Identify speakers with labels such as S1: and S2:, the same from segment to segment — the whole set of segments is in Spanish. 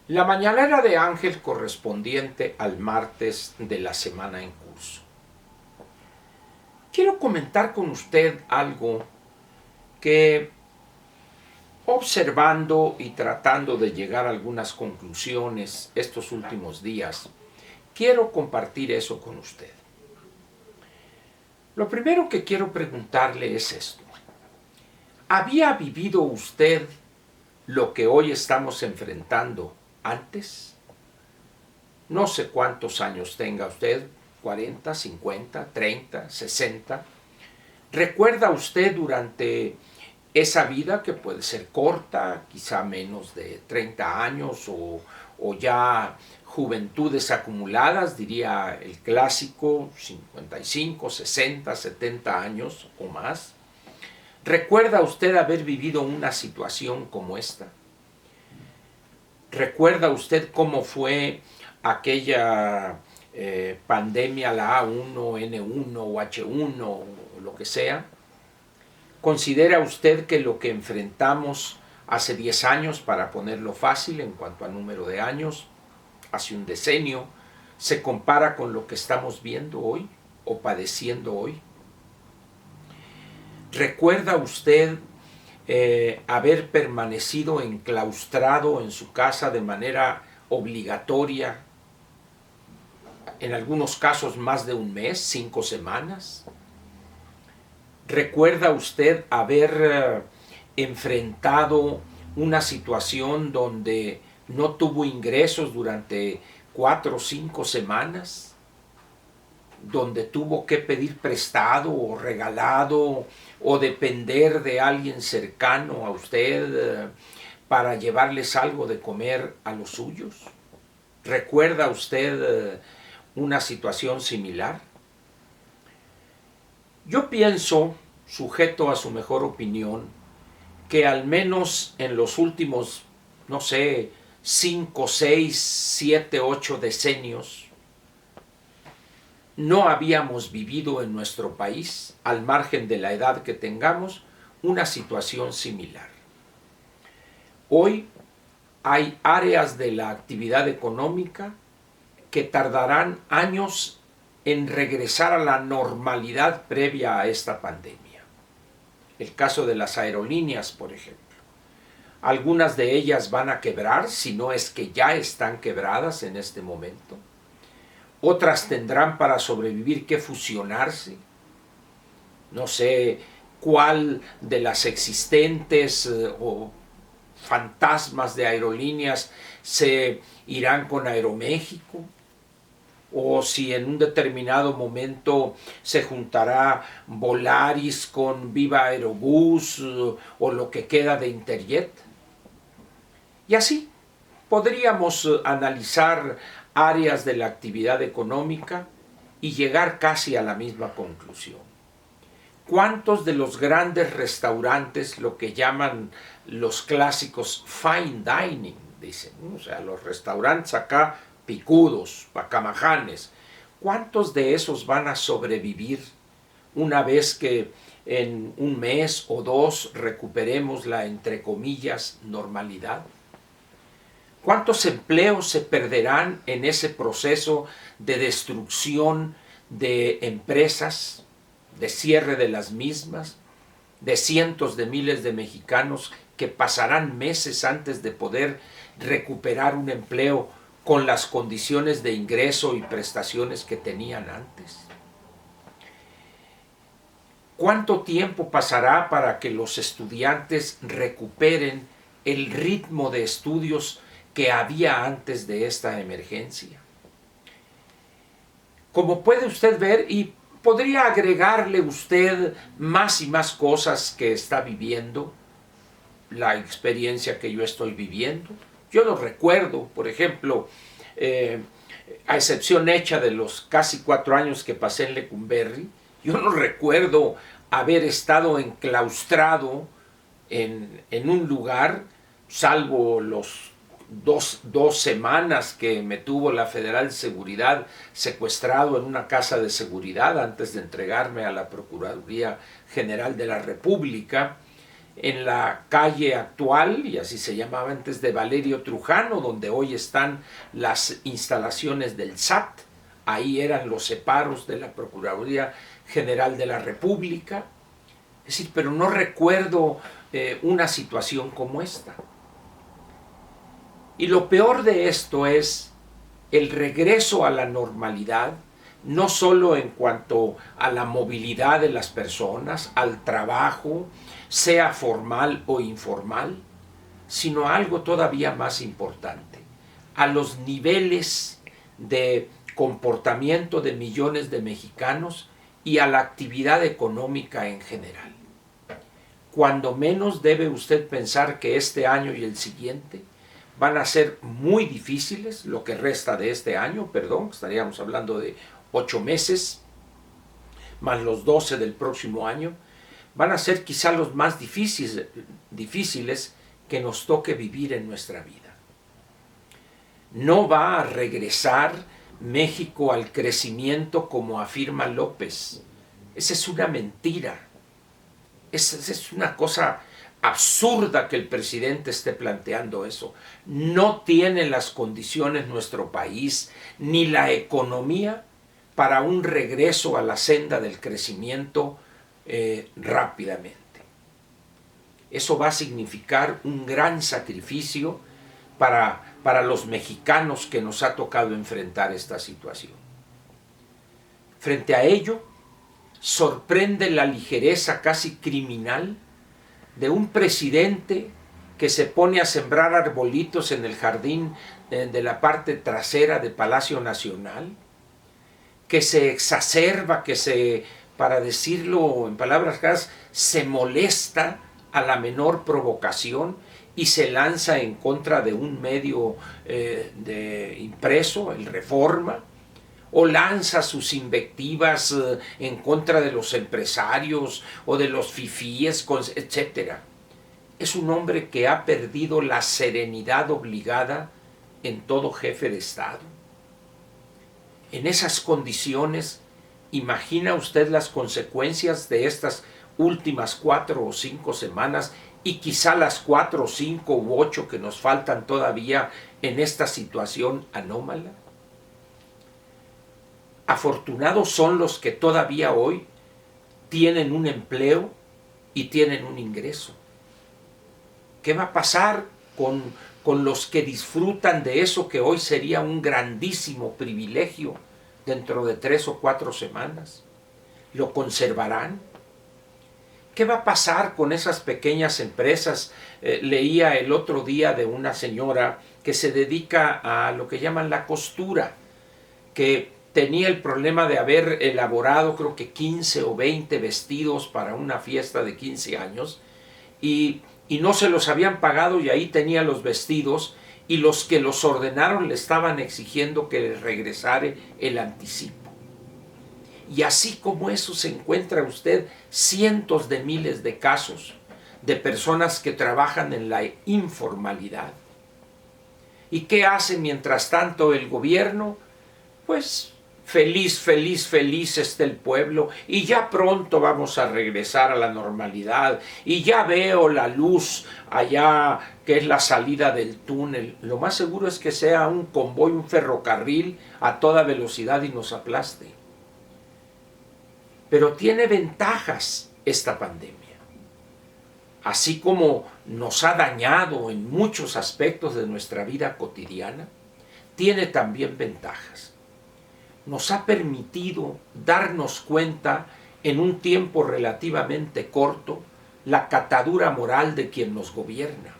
S1: La mañanera de Ángel correspondiente al martes de la semana en curso. Quiero comentar con usted algo que, observando y tratando de llegar a algunas conclusiones estos últimos días, quiero compartir eso con usted. Lo primero que quiero preguntarle es esto. ¿Había vivido usted lo que hoy estamos enfrentando antes? No sé cuántos años tenga usted, 40, 50, 30, 60. ¿Recuerda usted durante esa vida, que puede ser corta, quizá menos de 30 años o ya juventudes acumuladas, diría el clásico, 55, 60, 70 años o más? ¿Recuerda usted haber vivido una situación como esta? ¿Recuerda usted cómo fue aquella pandemia, la A1N1 o H1 o lo que sea? ¿Considera usted que lo que enfrentamos hace 10 años, para ponerlo fácil en cuanto a número de años, hace un decenio, se compara con lo que estamos viendo hoy o padeciendo hoy? ¿Recuerda usted haber permanecido enclaustrado en su casa de manera obligatoria, en algunos casos más de un mes, 5 semanas? ¿Recuerda usted haber enfrentado una situación donde no tuvo ingresos durante 4 o 5 semanas? ¿Donde tuvo que pedir prestado o regalado o depender de alguien cercano a usted para llevarles algo de comer a los suyos? ¿Recuerda usted una situación similar? Yo pienso, sujeto a su mejor opinión, que al menos en los últimos, no sé, 5, 6, 7, 8 decenios, no habíamos vivido en nuestro país, al margen de la edad que tengamos, una situación similar. Hoy hay áreas de la actividad económica que tardarán años en regresar a la normalidad previa a esta pandemia. El caso de las aerolíneas, por ejemplo. Algunas de ellas van a quebrar, si no es que ya están quebradas en este momento. Otras tendrán para sobrevivir que fusionarse. No sé cuál de las existentes o fantasmas de aerolíneas se irán con Aeroméxico, o si en un determinado momento se juntará Volaris con Viva Aerobús o lo que queda de Interjet. Y así podríamos analizar áreas de la actividad económica y llegar casi a la misma conclusión. ¿Cuántos de los grandes restaurantes, lo que llaman los clásicos fine dining, dicen, o sea, los restaurantes acá picudos, pacamajanes, cuántos de esos van a sobrevivir una vez que en un mes o dos recuperemos la, entre comillas, normalidad? ¿Cuántos empleos se perderán en ese proceso de destrucción de empresas, de cierre de las mismas, de cientos de miles de mexicanos que pasarán meses antes de poder recuperar un empleo con las condiciones de ingreso y prestaciones que tenían antes? ¿Cuánto tiempo pasará para que los estudiantes recuperen el ritmo de estudios que había antes de esta emergencia? Como puede usted ver, y podría agregarle usted más y más cosas que está viviendo, la experiencia que yo estoy viviendo. Yo lo recuerdo, por ejemplo, a excepción hecha de los casi 4 años que pasé en Lecumberri, yo no recuerdo haber estado enclaustrado en un lugar, salvo los dos semanas que me tuvo la Federal de Seguridad secuestrado en una casa de seguridad antes de entregarme a la Procuraduría General de la República. en la calle actual, y así se llamaba antes, de Valerio Trujano, donde hoy están las instalaciones del SAT. Ahí eran los separos de la Procuraduría General de la República. Es decir, pero no recuerdo una situación como esta. Y lo peor de esto es el regreso a la normalidad, no solo en cuanto a la movilidad de las personas, al trabajo, sea formal o informal, sino a algo todavía más importante, a los niveles de comportamiento de millones de mexicanos y a la actividad económica en general. Cuando menos debe usted pensar que este año y el siguiente van a ser muy difíciles, lo que resta de este año, perdón, estaríamos hablando de 8 meses, más los 12 del próximo año, van a ser quizá los más difíciles que nos toque vivir en nuestra vida. No va a regresar México al crecimiento como afirma López. Esa es una mentira. Esa es una cosa absurda que el presidente esté planteando eso. No tiene las condiciones nuestro país ni la economía para un regreso a la senda del crecimiento rápidamente. Eso va a significar un gran sacrificio para los mexicanos que nos ha tocado enfrentar esta situación. Frente a ello, sorprende la ligereza casi criminal de un presidente que se pone a sembrar arbolitos en el jardín de la parte trasera de Palacio Nacional, que se exacerba, para decirlo en palabras claras, se molesta a la menor provocación y se lanza en contra de un medio impreso, el Reforma, o lanza sus invectivas en contra de los empresarios o de los fifíes, etc. Es un hombre que ha perdido la serenidad obligada en todo jefe de Estado. En esas condiciones, ¿imagina usted las consecuencias de estas últimas 4 o 5 semanas y quizá las 4 o 5 u 8 que nos faltan todavía en esta situación anómala? Afortunados son los que todavía hoy tienen un empleo y tienen un ingreso. ¿Qué va a pasar con los que disfrutan de eso que hoy sería un grandísimo privilegio dentro de 3 o 4 semanas? ¿Lo conservarán? ¿Qué va a pasar con esas pequeñas empresas? Leía el otro día de una señora que se dedica a lo que llaman la costura, que tenía el problema de haber elaborado creo que 15 o 20 vestidos para una fiesta de 15 años y no se los habían pagado y ahí tenía los vestidos y los que los ordenaron le estaban exigiendo que les regresara el anticipo. Y así como eso se encuentra usted cientos de miles de casos de personas que trabajan en la informalidad. ¿Y qué hace mientras tanto el gobierno? Pues feliz, feliz, feliz está el pueblo y ya pronto vamos a regresar a la normalidad y ya veo la luz allá que es la salida del túnel. Lo más seguro es que sea un convoy, un ferrocarril a toda velocidad y nos aplaste. Pero tiene ventajas esta pandemia. Así como nos ha dañado en muchos aspectos de nuestra vida cotidiana, tiene también ventajas. Nos ha permitido darnos cuenta en un tiempo relativamente corto la catadura moral de quien nos gobierna,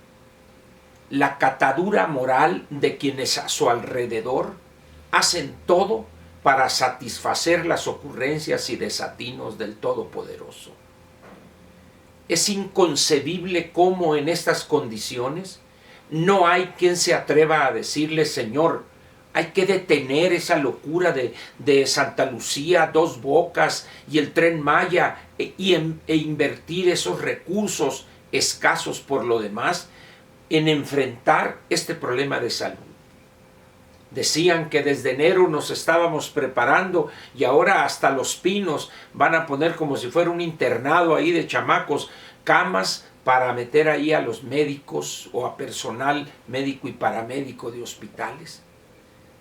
S1: la catadura moral de quienes a su alrededor hacen todo para satisfacer las ocurrencias y desatinos del Todopoderoso. Es inconcebible cómo en estas condiciones no hay quien se atreva a decirle: Señor, hay que detener esa locura de Santa Lucía, Dos Bocas y el Tren Maya e invertir esos recursos escasos por lo demás en enfrentar este problema de salud. Decían que desde enero nos estábamos preparando y ahora hasta Los Pinos van a poner como si fuera un internado ahí de chamacos, camas para meter ahí a los médicos o a personal médico y paramédico de hospitales.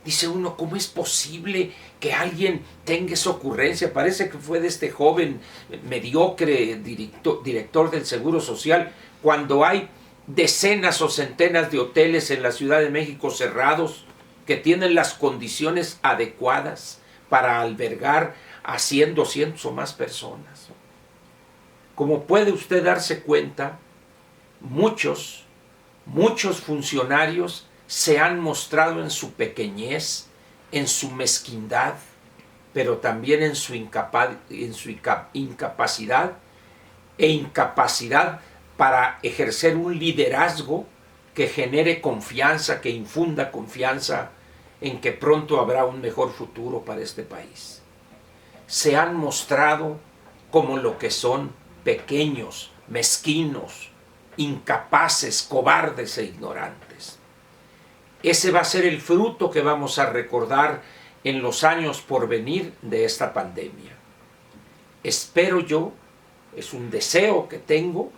S1: Dice uno, ¿cómo es posible que alguien tenga esa ocurrencia? Parece que fue de este joven mediocre director del Seguro Social, cuando hay decenas o centenas de hoteles en la Ciudad de México cerrados que tienen las condiciones adecuadas para albergar a 100, 200 o más personas. Como puede usted darse cuenta, muchos funcionarios se han mostrado en su pequeñez, en su mezquindad, pero también en su incapacidad para ejercer un liderazgo que genere confianza, que infunda confianza en que pronto habrá un mejor futuro para este país. Se han mostrado como lo que son: pequeños, mezquinos, incapaces, cobardes e ignorantes. Ese va a ser el fruto que vamos a recordar en los años por venir de esta pandemia. Espero yo, es un deseo que tengo,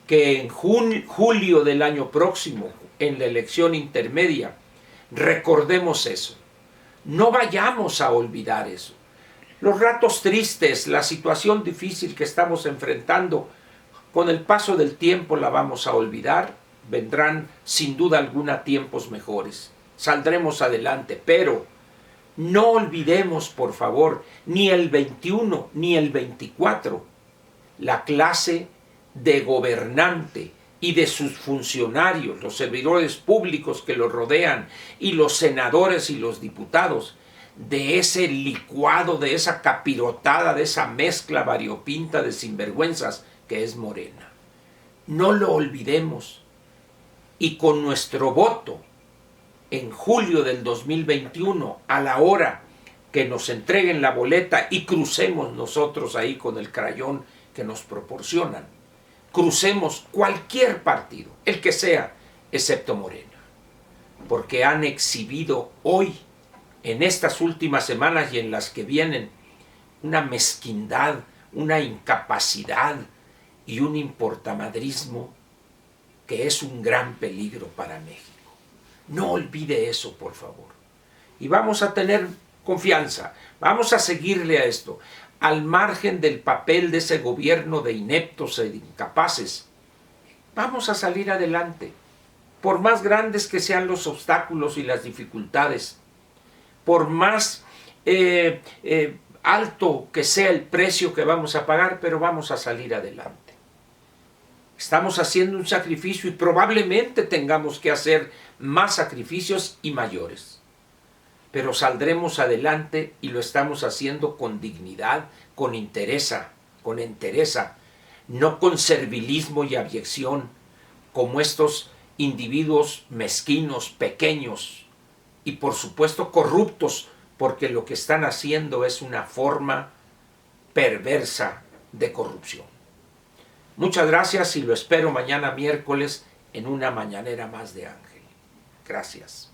S1: que en julio del año próximo, en la elección intermedia, recordemos eso. No vayamos a olvidar eso. Los ratos tristes, la situación difícil que estamos enfrentando, con el paso del tiempo la vamos a olvidar. Vendrán sin duda alguna tiempos mejores. Saldremos adelante, pero no olvidemos, por favor, ni el 21 ni el 24, la clase de gobernante y de sus funcionarios, los servidores públicos que los rodean, y los senadores y los diputados, de ese licuado, de esa capirotada, de esa mezcla variopinta de sinvergüenzas que es Morena. No lo olvidemos, y con nuestro voto en julio del 2021, a la hora que nos entreguen la boleta y crucemos nosotros ahí con el crayón que nos proporcionan, crucemos cualquier partido, el que sea, excepto Morena, porque han exhibido hoy, en estas últimas semanas y en las que vienen, una mezquindad, una incapacidad y un importamadrismo que es un gran peligro para México. No olvide eso, por favor. Y vamos a tener confianza, vamos a seguirle a esto. Al margen del papel de ese gobierno de ineptos e incapaces, vamos a salir adelante. Por más grandes que sean los obstáculos y las dificultades, por más alto que sea el precio que vamos a pagar, pero vamos a salir adelante. Estamos haciendo un sacrificio y probablemente tengamos que hacer más sacrificios y mayores. Pero saldremos adelante y lo estamos haciendo con dignidad, con entereza, no con servilismo y abyección, como estos individuos mezquinos, pequeños y por supuesto corruptos, porque lo que están haciendo es una forma perversa de corrupción. Muchas gracias y lo espero mañana miércoles en una mañanera más de Ángel. Gracias.